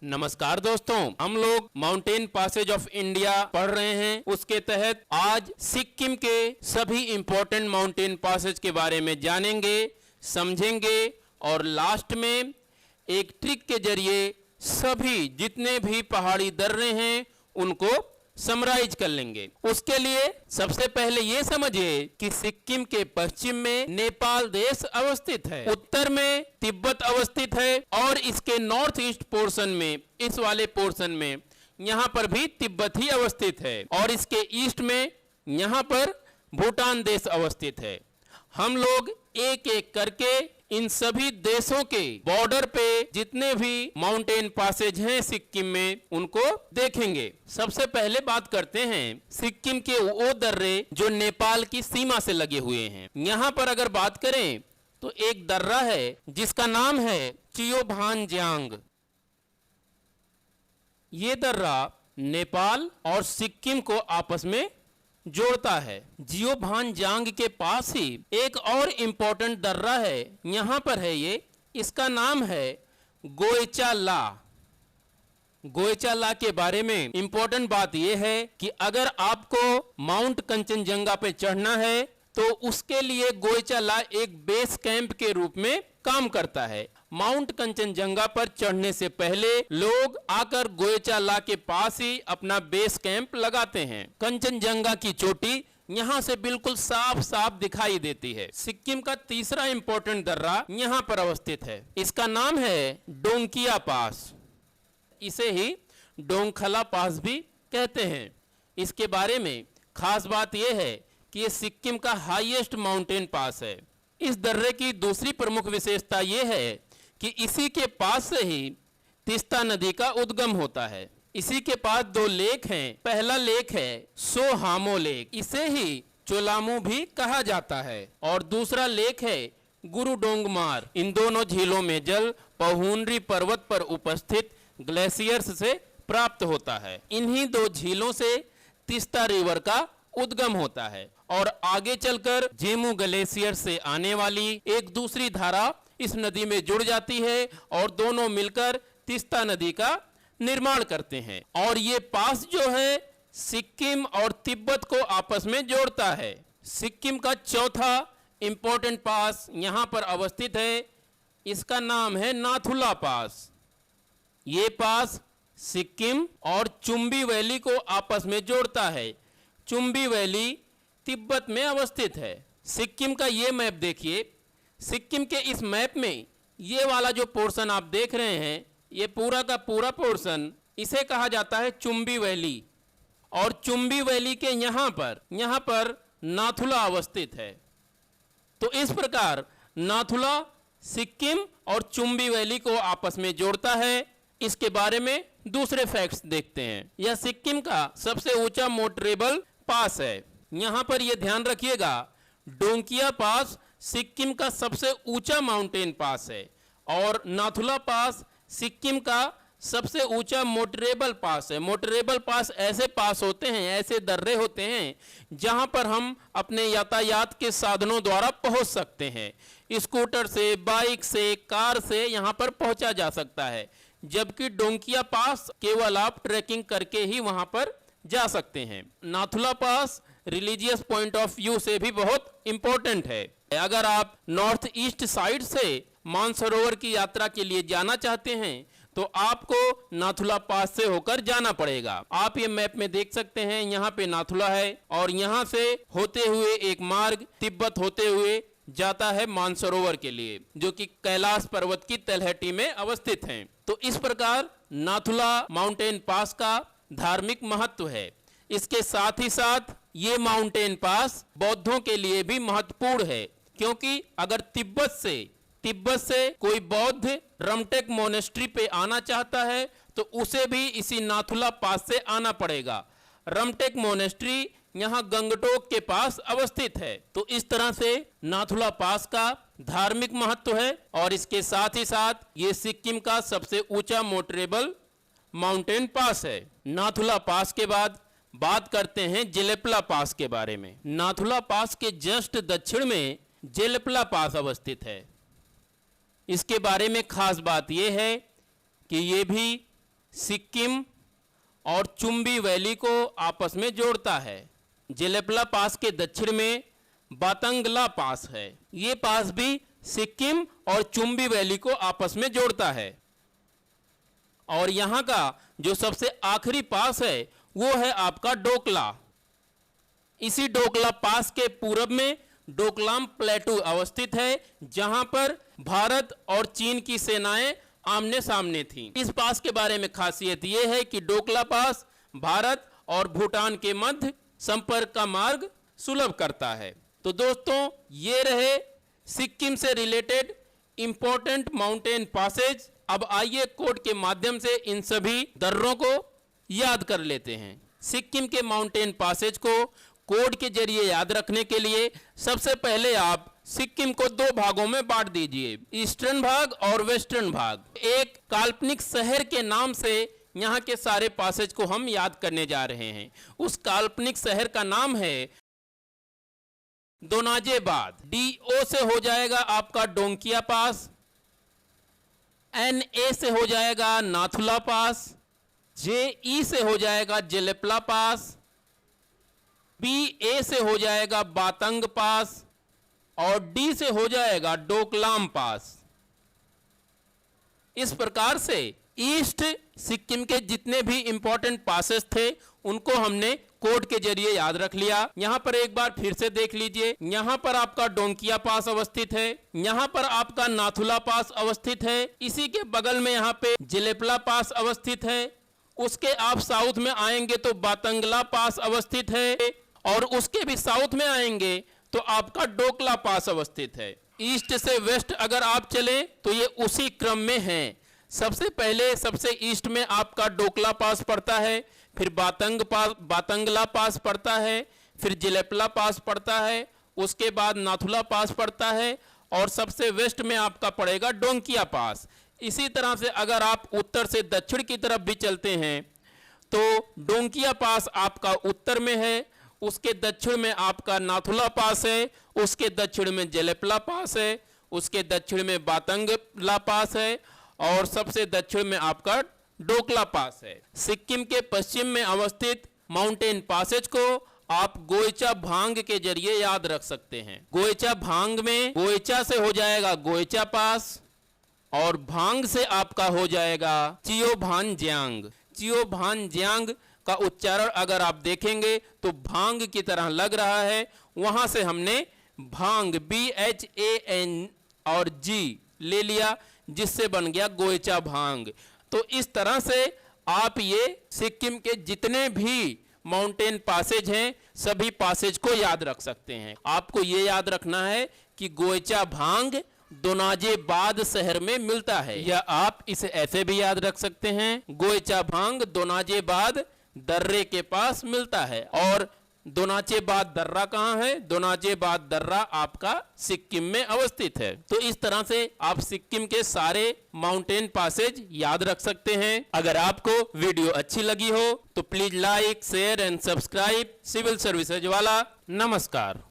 नमस्कार दोस्तों, हम लोग माउंटेन पासेज ऑफ इंडिया पढ़ रहे हैं। उसके तहत आज सिक्किम के सभी इंपॉर्टेंट माउंटेन पासेज के बारे में जानेंगे, समझेंगे और लास्ट में एक ट्रिक के जरिए सभी जितने भी पहाड़ी दर्रे हैं उनको समराइज कर लेंगे। उसके लिए सबसे पहले ये समझिए कि सिक्किम के पश्चिम में नेपाल देश अवस्थित है, उत्तर में तिब्बत अवस्थित है और इसके नॉर्थ ईस्ट पोर्शन में, इस वाले पोर्शन में यहाँ पर भी तिब्बत ही अवस्थित है और इसके ईस्ट में यहाँ पर भूटान देश अवस्थित है। हम लोग एक एक करके इन सभी देशों के बॉर्डर पे जितने भी माउंटेन पासेज हैं सिक्किम में उनको देखेंगे। सबसे पहले बात करते हैं सिक्किम के वो दर्रे जो नेपाल की सीमा से लगे हुए हैं। यहाँ पर अगर बात करें तो एक दर्रा है जिसका नाम है चियोभानजांग। ये दर्रा नेपाल और सिक्किम को आपस में जोड़ता है। जियोभानजांग के पास ही एक और इम्पोर्टेंट दर्रा है, यहाँ पर है ये, इसका नाम है गोएचाला। गोएचाला के बारे में इम्पोर्टेंट बात यह है कि अगर आपको माउंट कंचनजंगा पे चढ़ना है तो उसके लिए गोएचाला एक बेस कैंप के रूप में काम करता है। माउंट कंचनजंगा पर चढ़ने से पहले लोग आकर गोएचाला के पास ही अपना बेस कैंप लगाते हैं। कंचनजंगा की चोटी यहाँ से बिल्कुल साफ साफ दिखाई देती है। सिक्किम का तीसरा इंपॉर्टेंट दर्रा यहाँ पर अवस्थित है, इसका नाम है डोंकिया पास। इसे ही डोंगखला पास भी कहते हैं। इसके बारे में खास बात यह है कि ये सिक्किम का हाईएस्ट माउंटेन पास है। इस दर्रे की दूसरी प्रमुख विशेषता यह है कि इसी के पास से ही तीस्ता नदी का उद्गम होता है। इसी के पास दो लेक हैं। पहला लेक है सोहामो लेक, इसे ही चोलामू भी कहा जाता है, और दूसरा लेक है गुरुडोंगमार। इन दोनों झीलों में जल पहुनरी पर्वत पर उपस्थित ग्लेशियर्स से प्राप्त होता है। इन्हीं दो झीलों से तीस्ता रिवर का उद्गम होता है और आगे चलकर जेमू ग्लेशियर से आने वाली एक दूसरी धारा इस नदी में जुड़ जाती है और दोनों मिलकर तीस्ता नदी का निर्माण करते हैं। और ये पास जो है सिक्किम और तिब्बत को आपस में जोड़ता है। सिक्किम का चौथा इंपॉर्टेंट पास यहाँ पर अवस्थित है, इसका नाम है नाथुला पास। ये पास सिक्किम और चुम्बी वैली को आपस में जोड़ता है। चुम्बी वैली तिब्बत में अवस्थित है। सिक्किम का ये मैप देखिए। सिक्किम के इस मैप में ये वाला जो पोर्शन आप देख रहे हैं, ये पूरा का पूरा पोर्शन, इसे कहा जाता है चुम्बी वैली। और चुम्बी वैली के यहाँ पर नाथुला अवस्थित है। तो इस प्रकार नाथुला सिक्किम और चुम्बी वैली को आपस में जोड़ता है। इसके बारे में दूसरे फैक्ट्स देखते हैं। यह सिक्किम का सबसे ऊंचा मोटरेबल पास है। यहाँ पर यह ध्यान रखिएगा, डोंकिया पास सिक्किम का सबसे ऊंचा माउंटेन पास है और नाथुला पास सिक्किम का सबसे ऊंचा मोटरेबल पास है। मोटरेबल पास ऐसे पास होते हैं, ऐसे दर्रे होते हैं जहां पर हम अपने यातायात के साधनों द्वारा पहुंच सकते हैं। स्कूटर से, बाइक से, कार से यहां पर पहुंचा जा सकता है, जबकि डोंकिया पास केवल आप ट्रैकिंग करके ही वहां पर जा सकते हैं। नाथुला पास रिलीजियस पॉइंट ऑफ व्यू से भी बहुत इंपॉर्टेंट है। अगर आप नॉर्थ ईस्ट साइड से मानसरोवर की यात्रा के लिए जाना चाहते हैं तो आपको नाथुला पास से होकर जाना पड़ेगा। आप ये मैप में देख सकते हैं, यहाँ पे नाथुला है और यहाँ से होते हुए एक मार्ग तिब्बत होते हुए जाता है मानसरोवर के लिए, जो कि कैलाश पर्वत की तलहटी में अवस्थित है। तो इस प्रकार नाथुला माउंटेन पास का धार्मिक महत्व है। इसके साथ ही साथ ये माउंटेन पास बौद्धों के लिए भी महत्वपूर्ण है, क्योंकि अगर तिब्बत से कोई बौद्ध रमटेक मोनेस्ट्री पे आना चाहता है तो उसे भी इसी नाथुला पास से आना पड़ेगा। रमटेक मोनेस्ट्री यहाँ गंगटोक के पास अवस्थित है। तो इस तरह से नाथुला पास का धार्मिक महत्व है और इसके साथ ही साथ ये सिक्किम का सबसे ऊंचा मोटरेबल माउंटेन पास है। नाथुला पास के बाद बात करते हैं जेलेपला पास के बारे में। नाथुला पास के जस्ट दक्षिण में जेलेपला पास अवस्थित है। इसके बारे में खास बात यह है कि ये भी सिक्किम और चुम्बी वैली को आपस में जोड़ता है। जेलेपला पास के दक्षिण में बातंगला पास है। ये पास भी सिक्किम और चुम्बी वैली को आपस में जोड़ता है। और यहाँ का जो सबसे आखिरी पास है वो है आपका डोकला। इसी डोकला पास के पूरब में डोकलाम प्लेटू अवस्थित है, जहां पर भारत और चीन की सेनाएं आमने सामने थीं। इस पास के बारे में खासियत यह है कि डोकला पास भारत और भूटान के मध्य संपर्क का मार्ग सुलभ करता है। तो दोस्तों, ये रहे सिक्किम से रिलेटेड इंपॉर्टेंट माउंटेन पासेज। अब आइए कोड के माध्यम से इन सभी दर्रों को याद कर लेते हैं। सिक्किम के माउंटेन पासेज को कोड के जरिए याद रखने के लिए सबसे पहले आप सिक्किम को दो भागों में बांट दीजिए, ईस्टर्न भाग और वेस्टर्न भाग। एक काल्पनिक शहर के नाम से यहाँ के सारे पासेज को हम याद करने जा रहे हैं। उस काल्पनिक शहर का नाम है दोनाजेबाद। DO से हो जाएगा आपका डोंकिया पास, NA से हो जाएगा नाथुला पास, JE से हो जाएगा जेलेपला पास, BA से हो जाएगा बातंग पास और D से हो जाएगा डोकलाम पास। इस प्रकार से ईस्ट सिक्किम के जितने भी इंपॉर्टेंट पासेस थे उनको हमने कोड के जरिए याद रख लिया। यहां पर एक बार फिर से देख लीजिए। यहां पर आपका डोंकिया पास अवस्थित है, यहां पर आपका नाथुला पास अवस्थित है, इसी के बगल में यहां पे जेलेपला पास अवस्थित है। उसके आप साउथ में आएंगे तो बातंगला पास अवस्थित है और उसके भी साउथ में आएंगे तो आपका डोकला पास अवस्थित है। ईस्ट से वेस्ट अगर आप चले तो ये उसी क्रम में है। सबसे पहले सबसे ईस्ट में आपका डोकला पास पड़ता है, फिर बातंगला पास पड़ता है, फिर जेलेपला पास पड़ता है, उसके बाद नाथुला पास पड़ता है और सबसे वेस्ट में आपका पड़ेगा डोंकिया पास। इसी तरह से अगर आप उत्तर से दक्षिण की तरफ भी चलते हैं तो डोंकिया पास आपका उत्तर में है, उसके दक्षिण में आपका नाथुला पास है, उसके दक्षिण में जेलेपला पास है, उसके दक्षिण में बातंगला पास है और सबसे दक्षिण में आपका डोकला पास है। सिक्किम के पश्चिम में अवस्थित माउंटेन पासेज को आप गोइचा भांग के जरिए याद रख सकते हैं। गोइचा भांग में गोइचा से हो जाएगा गोइचा पास और भांग से आपका हो जाएगा चियोभानजियांग। चियोभानजियांग का उच्चारण अगर आप देखेंगे तो भांग की तरह लग रहा है, वहां से हमने भांग BHAN और G ले लिया जिससे बन गया गोइचा भांग। तो इस तरह से आप ये सिक्किम के जितने भी माउंटेन पासेज हैं सभी पासेज को याद रख सकते हैं। आपको ये याद रखना है कि गोइचा भांग दोनाजेबाद शहर में मिलता है, या आप इसे ऐसे भी याद रख सकते हैं गोइचा भांग दोनाजेबाद दर्रे के पास मिलता है। और दोनाजेबाद दर्रा कहाँ है? दोनाजेबाद दर्रा आपका सिक्किम में अवस्थित है। तो इस तरह से आप सिक्किम के सारे माउंटेन पासेज याद रख सकते हैं। अगर आपको वीडियो अच्छी लगी हो तो please like, share and subscribe civil services वाला। नमस्कार।